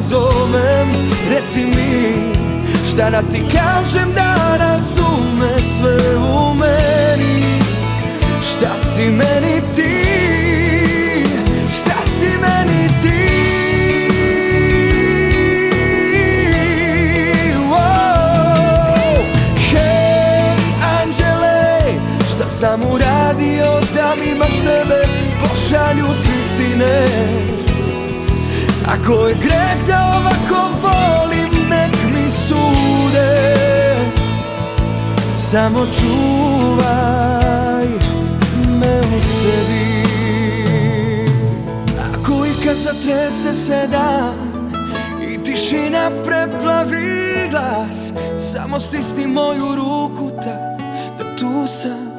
nazovem, reci mi šta da ti kažem da razumeš sve u meni. Šta si meni ti, šta si meni ti. Hej anđele, šta sam uradio da mi baš tebe pošalju svisine? Ako je greh da ovako volim, nek mi sude. Samo čuvaj me u sebi. Ako i kad zatrese se dan i tišina preplavi glas, samo stisni moju ruku tad, da tu sam